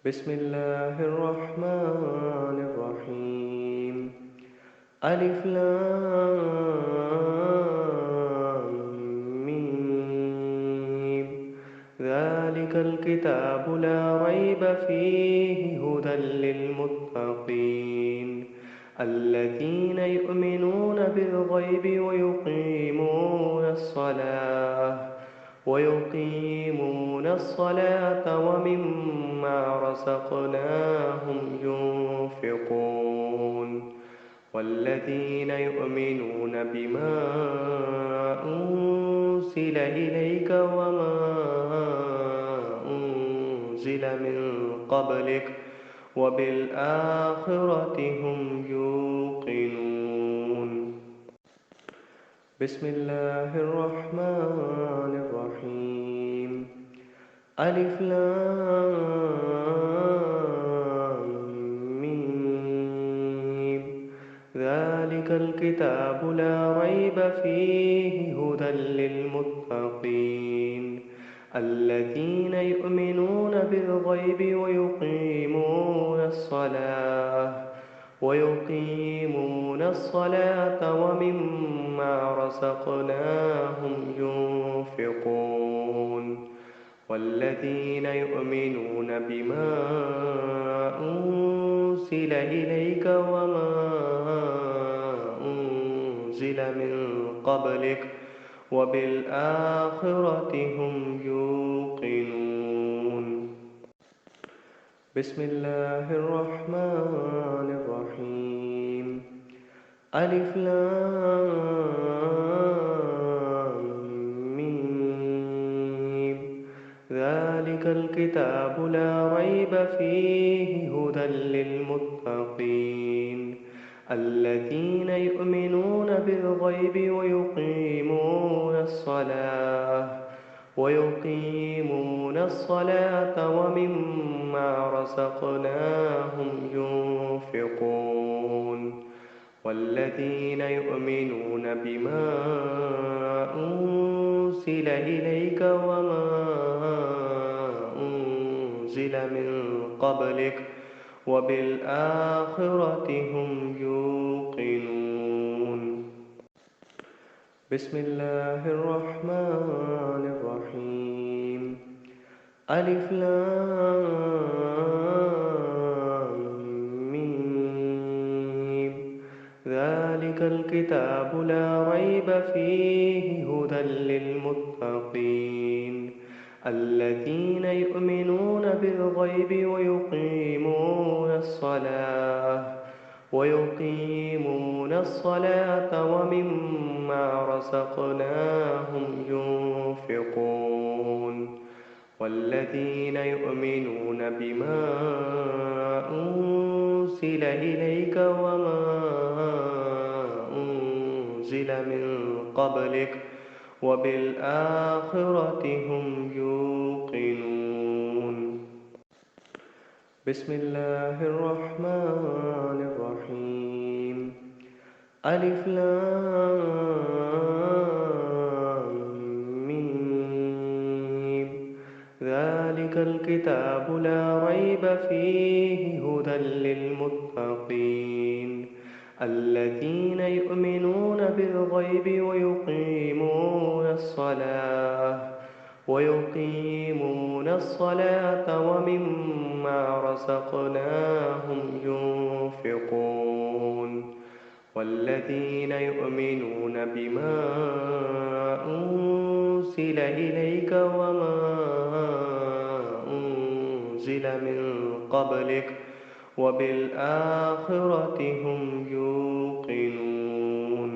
بسم الله الرحمن الرحيم. ألف لام ميم. ذلك الكتاب لا ريب فيه هدى للمتقين الذين يؤمنون بالغيب ويقيمون الصلاة ومما رزقناهم ينفقون والذين يؤمنون بما أنزل إليك وما أنزل من قبلك وبالآخرة هم يوقنون. بسم الله الرحمن الرحيم. ألف لام ميم. ذلك الكتاب لا ريب فيه هدى للمتقين الذين يؤمنون بالغيب ويقيمون الصلاة ومما رزقناهم ينفقون والذين يؤمنون بما أنزل إليك وما أنزل من قبلك وبالآخرة هم يوقنون. بسم الله الرحمن الرحيم. ألف لام ميم. ذلك الكتاب لا ريب فيه هدى للمتقين الذين يؤمنون بالغيب ويقيمون الصلاة ومما رزقناهم ينفقون والذين يؤمنون بما أنزل إليك وما أنزل من قبلك وبالآخرة هم يوقنون. بسم الله الرحمن الرحيم. ألف لام ميم. ذلك الكتاب لا ريب فيه هدى للمتقين الذين يؤمنون بالغيب ويقيمون الصلاة ومما رزقناهم ينفقون والذين يؤمنون بما أنزل إليك وما أنزل من قبلك وبالآخرة هم يوقنون. بسم الله الرحمن الرحيم. ألف لام ميم. ذلك الكتاب لا ريب فيه هدى للمتقين الذين يؤمنون بالغيب ويقيمون الصلاة ومما رزقناهم ينفقون والذين يؤمنون بما أنزل إليك وما أنزل من قبلك وبالآخرة هم يوقنون.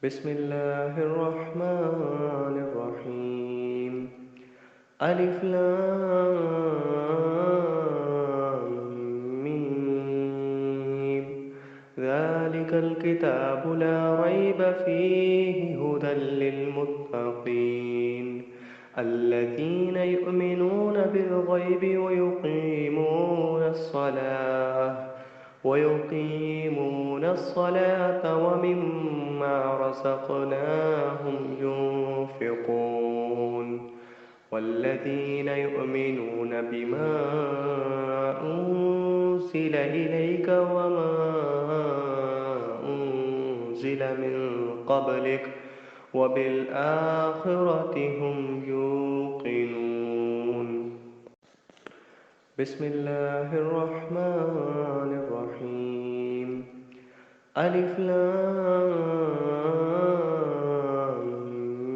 بسم الله الرحمن الرحيم. ألف لام ميم. ذلك الكتاب لا ريب فيه هدى للمتقين الذين يؤمنون بالغيب ويقيمون الصلاة ومما رزقناهم ينفقون والذين يؤمنون بما أنزل إليك وما أنزل من قبلك وبالآخرة هم يوقنون. بسم الله الرحمن الرحيم. ألف لام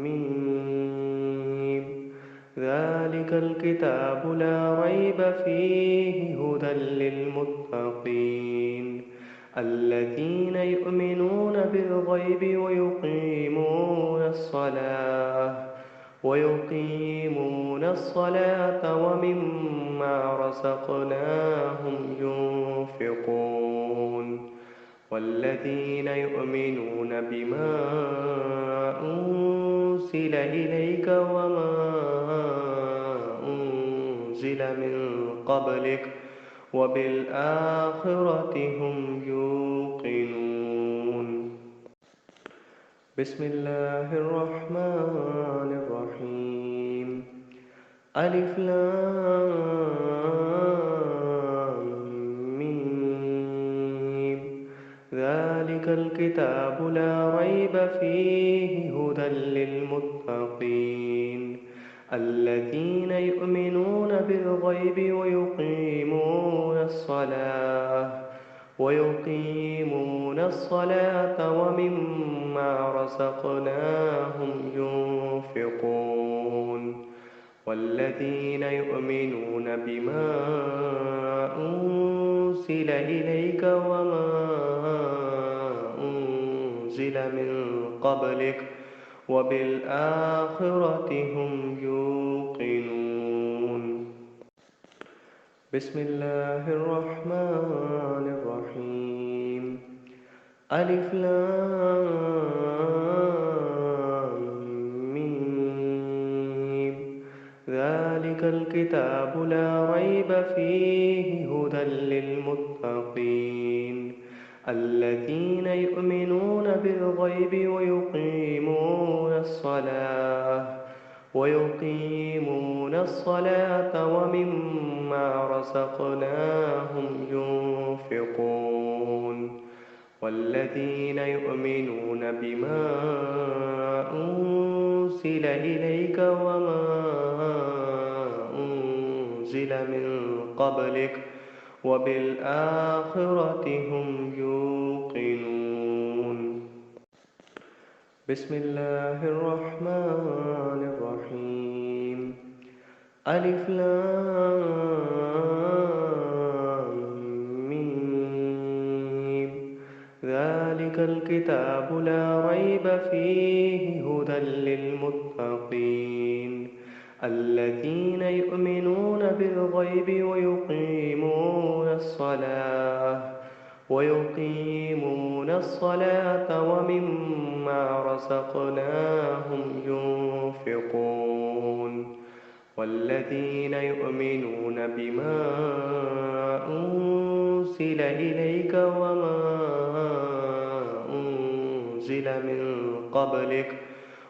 ميم. ذلك الكتاب لا ريب فيه هدى للمتقين الذين يؤمنون بالغيب ويقيمون الصلاة ومما رزقناهم ينفقون والذين يؤمنون بما أنزل إليك وما أنزل من قبلك وبالآخرة هم يوقنون. بسم الله الرحمن الرحيم. ألف لام ميم. ذلك الكتاب لا ريب فيه هدى للمتقين الذين يؤمنون بالغيب ويقيمون الصلاة ومما رزقناهم ينفقون والذين يؤمنون بما أنزل إليك وما أنزل من قبلك وبالآخرة هم يوقنون. بسم الله الرحمن الرحيم. ألف لام ميم. ذلك الكتاب لا ريب فيه هدى للمتقين الذين يؤمنون بالغيب ويقيمون الصلاة ومما رزقناهم ينفقون والذين يؤمنون بما أنزل إليك وما أنزل من قبلك وبالآخرة هم يوقنون. بسم الله الرحمن الرحيم. ألف لام ميم. ذلك الكتاب لا ريب فيه هدى للمتقين الذين يؤمنون بالغيب ويقيمون الصلاة ومما رزقناهم ينفقون والذين يؤمنون بما أنزل إليك وما أنزل من قبلك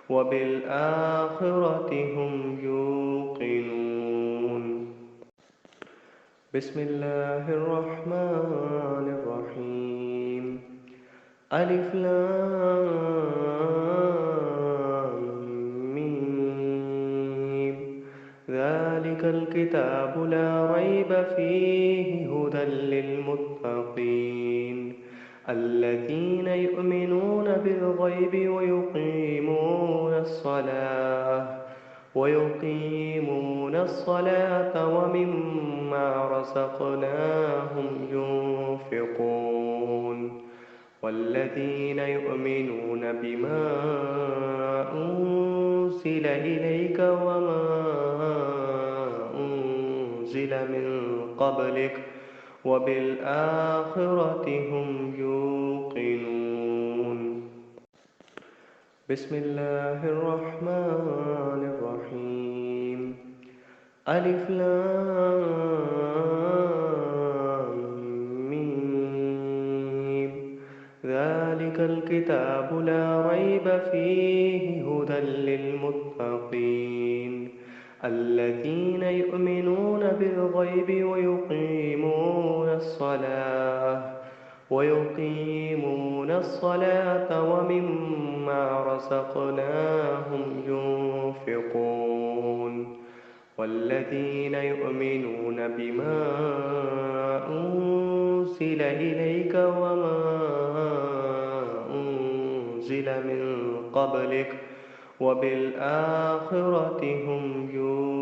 وبالآخرة هم يوقنون. بسم الله الرحمن الرحيم. ألف لام ميم. ذلك الكتاب لا ريب فيه هدى للمتقين الذين يؤمنون بالغيب ويقيمون الصلاة ومما رزقناهم ينفقون والذين يؤمنون بما أنزل إليك وما أنزل من قبلك وبالآخرة هم يوقنون. بسم الله الرحمن الرحيم. ألف لام ميم. ذلك الكتاب لا ريب فيه هدى للمتقين الذين يؤمنون الغيب ويقيمون الصلاة ومما رزقناهم ينفقون والذين يؤمنون بما أنزل إليك وما أنزل من قبلك وبالآخرة هم يوقنون